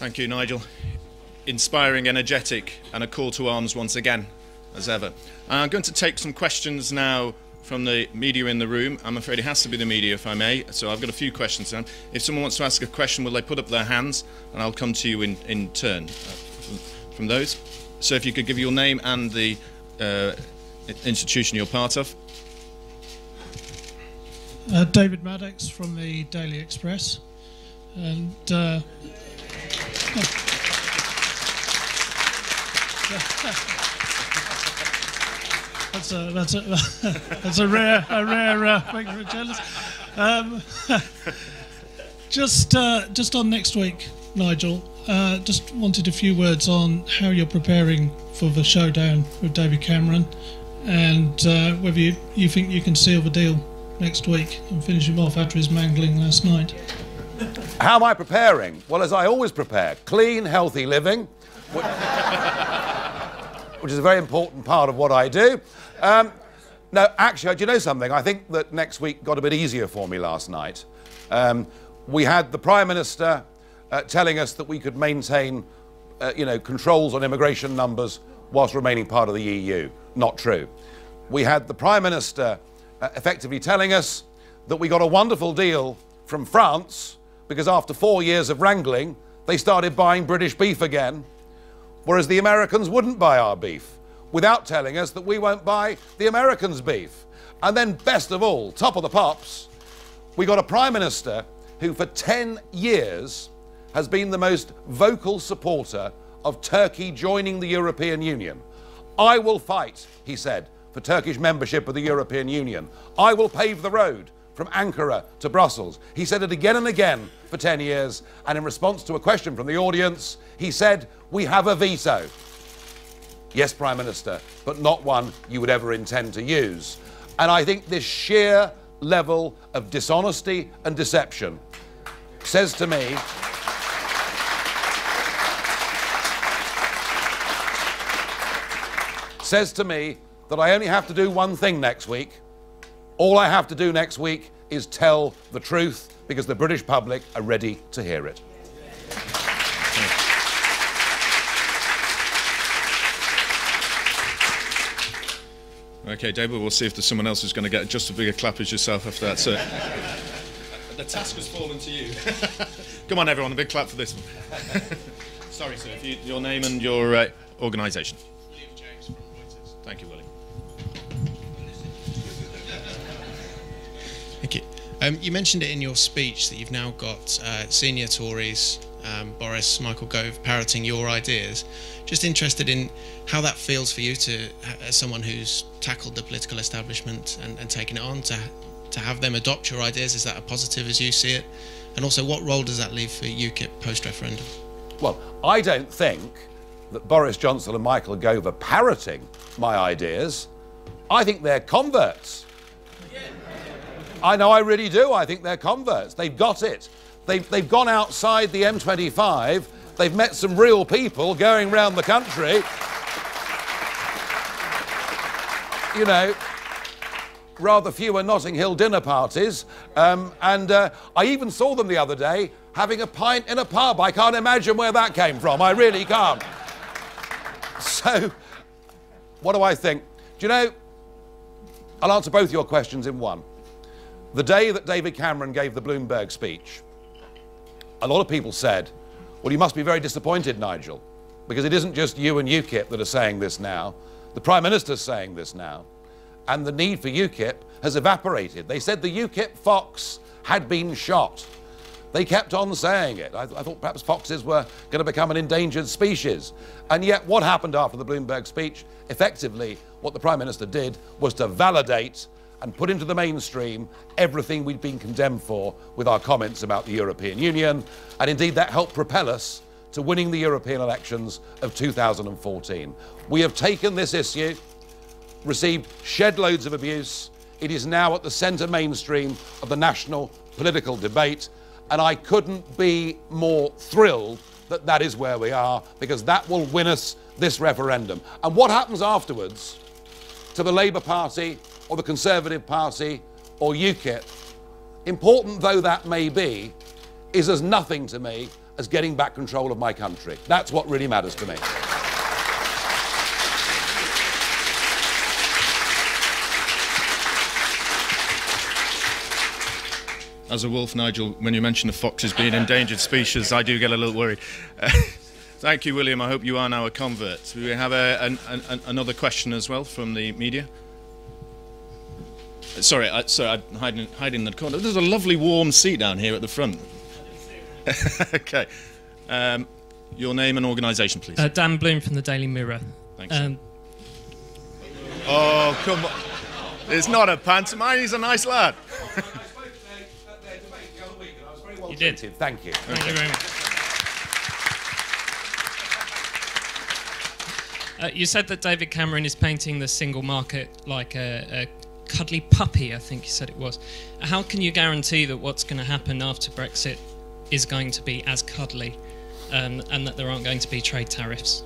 Thank you, Nigel. Inspiring, energetic, and a call to arms once again, as ever. I'm going to take some questions now from the media in the room. I'm afraid it has to be the media, if I may. So I've got a few questions now. If someone wants to ask a question, will they put up their hands? And I'll come to you in turn from those. So if you could give your name and the institution you're part of. David Maddox from the Daily Express. And that's a rare journalist. Just on next week, Nigel. Just wanted a few words on how you're preparing for the showdown with David Cameron, and whether you think you can seal the deal next week and finish him off after his mangling last night. How am I preparing? Well, as I always prepare, clean, healthy living, which is a very important part of what I do. No, actually, do you know something? I think that next week got a bit easier for me last night. We had the Prime Minister telling us that we could maintain, controls on immigration numbers whilst remaining part of the EU. Not true. We had the Prime Minister effectively telling us that we got a wonderful deal from France because after 4 years of wrangling, they started buying British beef again, whereas the Americans wouldn't buy our beef, without telling us that we won't buy the Americans' beef. And then, best of all, top of the pops, we got a Prime Minister who for 10 years has been the most vocal supporter of Turkey joining the European Union. I will fight, he said, for Turkish membership of the European Union. I will pave the road from Ankara to Brussels. He said it again and again for 10 years, and in response to a question from the audience, he said, "We have a veto." Yes, Prime Minister, but not one you would ever intend to use. And I think this sheer level of dishonesty and deception says to me that I only have to do one thing next week. All I have to do next week is tell the truth, because the British public are ready to hear it. Okay, David, we'll see if there's someone else who's going to get just as big a clap as yourself after that. So the task has fallen to you. Come on, everyone, a big clap for this one. Sorry, sir, if your name and your organisation. William James from Reuters. Thank you, William. Thank you. You mentioned it in your speech that you've now got senior Tories, Boris, Michael Gove, parroting your ideas. Just interested in how that feels for you as someone who's tackled the political establishment and taken it on, to have them adopt your ideas. Is that a positive as you see it? And also, what role does that leave for UKIP post-referendum? Well, I don't think that Boris Johnson and Michael Gove are parroting my ideas. I think they're converts. I know, I really do. I think they're converts. They've got it. They've gone outside the M25. They've met some real people going around the country. You know, rather fewer Notting Hill dinner parties. I even saw them the other day having a pint in a pub. I can't imagine where that came from. I really can't. So, what do I think? Do you know, I'll answer both your questions in one. The day that David Cameron gave the Bloomberg speech, a lot of people said, well, you must be very disappointed, Nigel, because it isn't just you and UKIP that are saying this now. The Prime Minister's saying this now. And the need for UKIP has evaporated. They said the UKIP fox had been shot. They kept on saying it. I thought perhaps foxes were going to become an endangered species. And yet what happened after the Bloomberg speech? Effectively, what the Prime Minister did was to validate and put into the mainstream everything we'd been condemned for with our comments about the European Union. And indeed, that helped propel us to winning the European elections of 2014. We have taken this issue, received shed loads of abuse. It is now at the centre mainstream of the national political debate. And I couldn't be more thrilled that that is where we are, because that will win us this referendum. And what happens afterwards to the Labour Party or the Conservative Party or UKIP, important though that may be, is as nothing to me as getting back control of my country. That's what really matters to me. As a wolf, Nigel, when you mention the foxes being endangered species, I do get a little worried. Thank you, William. I hope you are now a convert. We have another question as well from the media. Sorry, I'm hiding in the corner. There's a lovely warm seat down here at the front. Okay. Your name and organisation, please. Dan Bloom from the Daily Mirror. Thanks. Oh, come on. It's not a pantomime, he's a nice lad. You did. Thank you. Thank you very much. You said that David Cameron is painting the single market like a cuddly puppy, I think you said it was. How can you guarantee that what's going to happen after Brexit is going to be as cuddly and that there aren't going to be trade tariffs?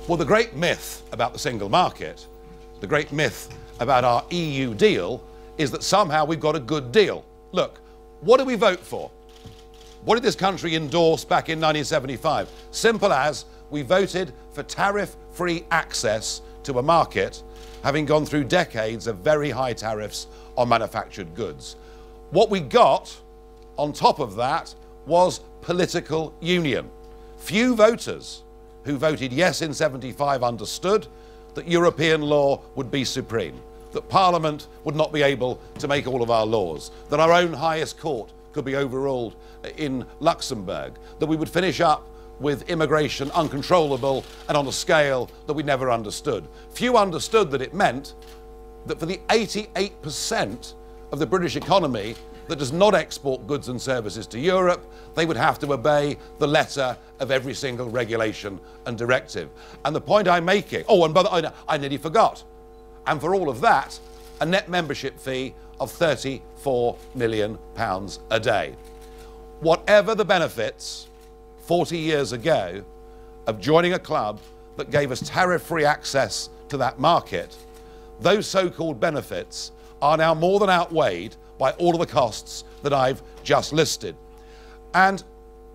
Well, the great myth about the single market, the great myth about our EU deal, is that somehow we've got a good deal. Look, what did we vote for? What did this country endorse back in 1975? Simple as we voted for tariff-free access to a market, having gone through decades of very high tariffs on manufactured goods. What we got on top of that was political union. Few voters who voted yes in 75 understood that European law would be supreme, that Parliament would not be able to make all of our laws, that our own highest court could be overruled in Luxembourg, that we would finish up with immigration uncontrollable and on a scale that we never understood. Few understood that it meant that for the 88% of the British economy that does not export goods and services to Europe, they would have to obey the letter of every single regulation and directive. And the point I'm making, oh, and by the way, I nearly forgot, and for all of that, a net membership fee of £34 million a day. Whatever the benefits 40 years ago of joining a club that gave us tariff-free access to that market, those so-called benefits are now more than outweighed by all of the costs that I've just listed. And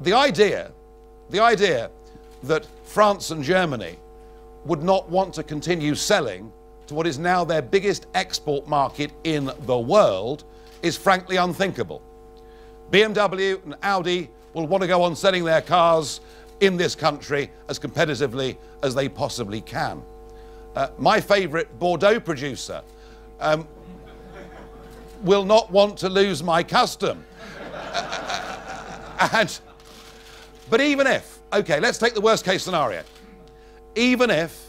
the idea that France and Germany would not want to continue selling to what is now their biggest export market in the world is frankly unthinkable. BMW and Audi will want to go on selling their cars in this country as competitively as they possibly can. My favourite Bordeaux producer will not want to lose my custom. But even if, okay, let's take the worst case scenario. Even if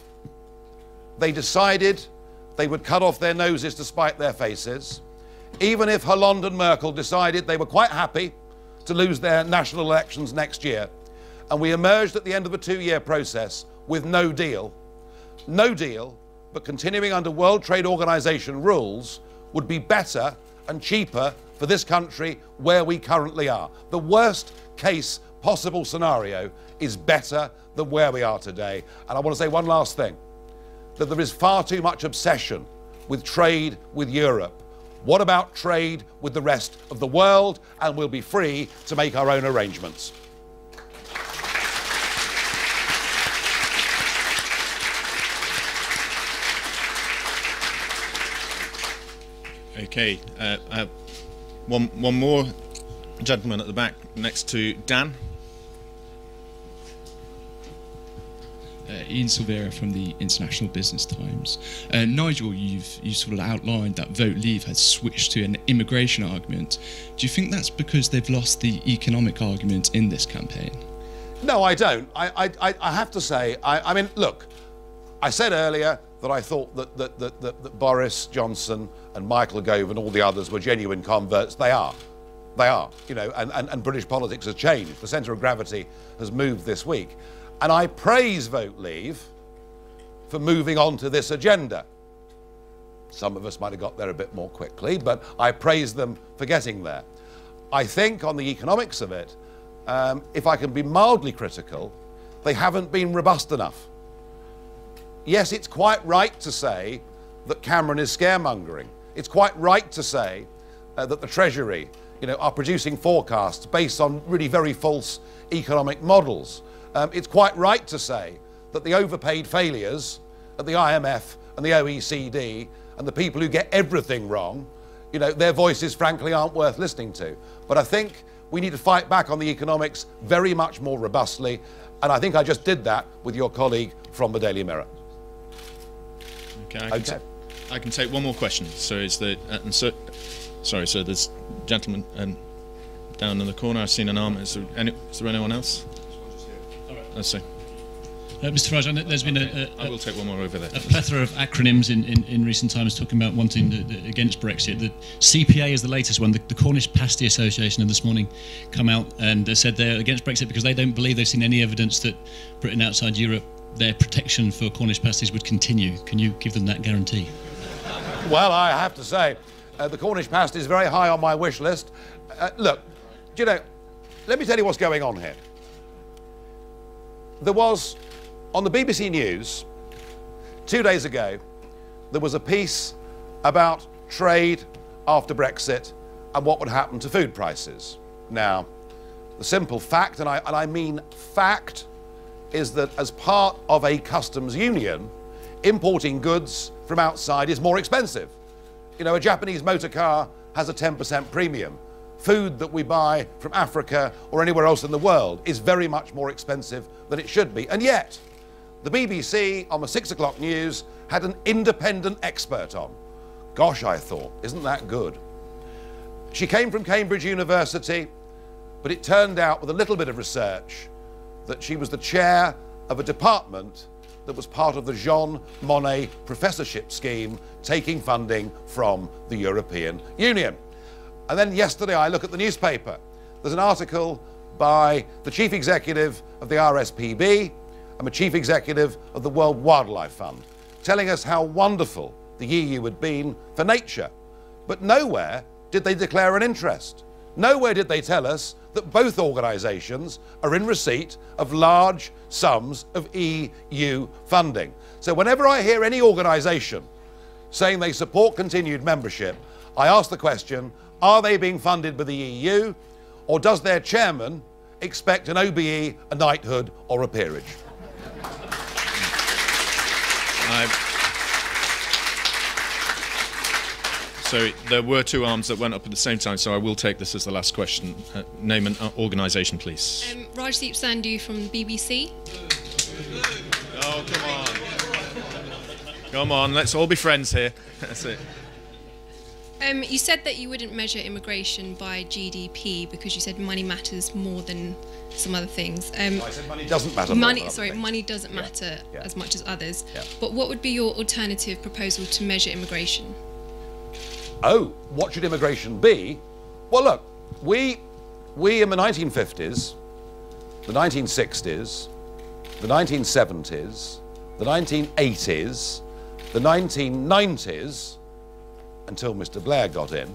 they decided they would cut off their noses to spite their faces, even if Hollande and Merkel decided they were quite happy to lose their national elections next year, and we emerged at the end of the 2-year process with no deal, but continuing under World Trade Organization rules would be better and cheaper for this country where we currently are. The worst case possible scenario is better than where we are today. And I want to say one last thing, that there is far too much obsession with trade with Europe. What about trade with the rest of the world? And we'll be free to make our own arrangements. Okay, one more gentleman at the back next to Dan. Ian Silvera from the International Business Times. Nigel, you sort of outlined that Vote Leave has switched to an immigration argument. Do you think that's because they've lost the economic argument in this campaign? No, I don't. I have to say, I mean, look, I said earlier that I thought that Boris Johnson and Michael Gove and all the others were genuine converts. They are. They are, you know, and British politics has changed. The centre of gravity has moved this week. And I praise Vote Leave for moving on to this agenda. Some of us might have got there a bit more quickly, but I praise them for getting there. I think on the economics of it, if I can be mildly critical, they haven't been robust enough. Yes, it's quite right to say that Cameron is scaremongering. It's quite right to say that the Treasury are producing forecasts based on really very false economic models. It's quite right to say that the overpaid failures at the IMF and the OECD and the people who get everything wrong, their voices frankly aren't worth listening to. But I think we need to fight back on the economics very much more robustly, and I think I just did that with your colleague from the Daily Mirror. Okay. I can take one more question. So is the sorry, so there's a gentleman down in the corner. I've seen an arm. Is there anyone else? Let's see. Mr. Farage, I know there's been I will take one more over there. A plethora of acronyms in recent times talking about wanting against Brexit. The CPA is the latest one. The Cornish Pasty Association have this morning come out and said they're against Brexit because they don't believe they've seen any evidence that Britain outside Europe, their protection for Cornish pasties would continue. Can you give them that guarantee? Well, I have to say, the Cornish pasty is very high on my wish list. Look, let me tell you what's going on here. There was, on the BBC News, 2 days ago, there was a piece about trade after Brexit and what would happen to food prices. Now, the simple fact, and I mean fact, is that as part of a customs union, importing goods from outside is more expensive. A Japanese motor car has a 10% premium. Food that we buy from Africa or anywhere else in the world is very much more expensive than it should be. And yet, the BBC on the 6 o'clock news had an independent expert on. Gosh, I thought, isn't that good? She came from Cambridge University, but it turned out with a little bit of research that she was the chair of a department that was part of the Jean Monnet professorship scheme, taking funding from the European Union. And then yesterday I look at the newspaper. There's an article by the chief executive of the RSPB and the chief executive of the World Wildlife Fund, telling us how wonderful the EU had been for nature. But nowhere did they declare an interest. Nowhere did they tell us that both organisations are in receipt of large sums of EU funding. So whenever I hear any organisation saying they support continued membership, I ask the question, are they being funded by the EU, or does their chairman expect an OBE, a knighthood or a peerage? So there were two arms that went up at the same time, so I will take this as the last question. Name and organisation, please. Rajdeep Sandhu from the BBC. Oh, come on. Come on, let's all be friends here. That's it. You said that you wouldn't measure immigration by GDP because you said money matters more than some other things. I said money doesn't matter. Money doesn't matter as much as others. Yeah. But what would be your alternative proposal to measure immigration? Oh, what should immigration be? Well, look, we in the 1950s, the 1960s, the 1970s, the 1980s, the 1990s, until Mr. Blair got in.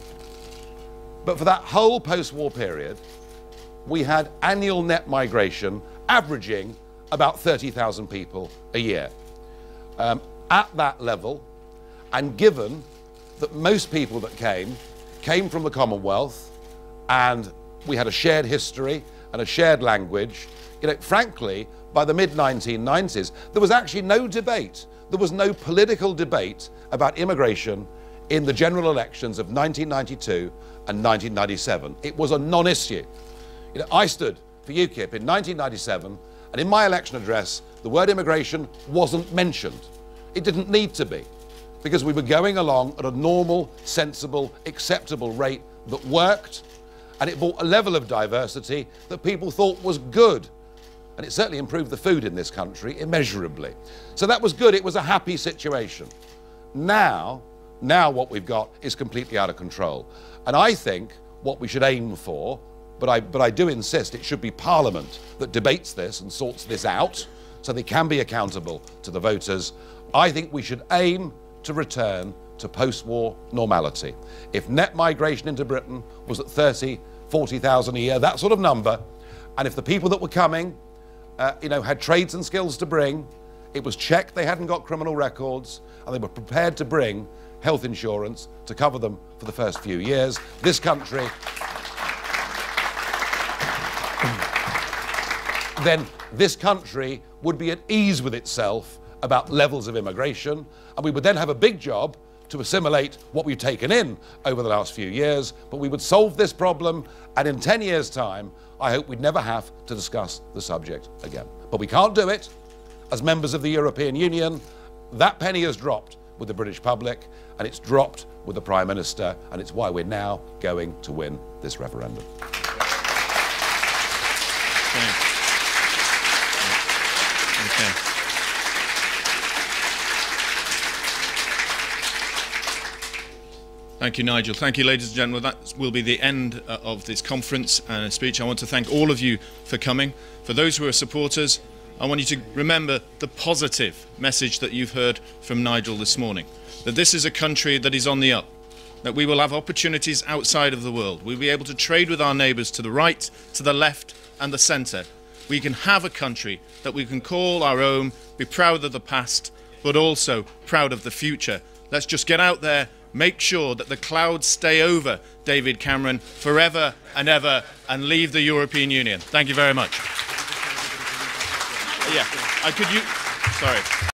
But for that whole post-war period, we had annual net migration averaging about 30,000 people a year. At that level, and given that most people that came from the Commonwealth, and we had a shared history and a shared language, frankly, by the mid-1990s, there was actually no debate. There was no political debate about immigration in the general elections of 1992 and 1997. It was a non-issue. I stood for UKIP in 1997, and in my election address, the word immigration wasn't mentioned. It didn't need to be, because we were going along at a normal, sensible, acceptable rate that worked, and it brought a level of diversity that people thought was good. And it certainly improved the food in this country immeasurably. So that was good. It was a happy situation. Now what we've got is completely out of control. And I think what we should aim for, but I do insist it should be Parliament that debates this and sorts this out so they can be accountable to the voters. I think we should aim to return to post-war normality. If net migration into Britain was at 30, 40,000 a year, that sort of number, and if the people that were coming had trades and skills to bring, it was checked they hadn't got criminal records, and they were prepared to bring health insurance to cover them for the first few years, this country then this country would be at ease with itself about levels of immigration, and we would then have a big job to assimilate what we've taken in over the last few years, but we would solve this problem, and in 10 years' time, I hope we'd never have to discuss the subject again. But we can't do it. As members of the European Union, that penny has dropped with the British public, and it's dropped with the Prime Minister, and it's why we're now going to win this referendum. Okay. Thank you, Nigel. Thank you, ladies and gentlemen. That will be the end of this conference and speech. I want to thank all of you for coming. For those who are supporters, I want you to remember the positive message that you've heard from Nigel this morning, that this is a country that is on the up, that we will have opportunities outside of the world. We'll be able to trade with our neighbours to the right, to the left and the centre. We can have a country that we can call our own, be proud of the past, but also proud of the future. Let's just get out there, make sure that the clouds stay over David Cameron forever and ever, and leave the European Union. Thank you very much. Yeah, sorry.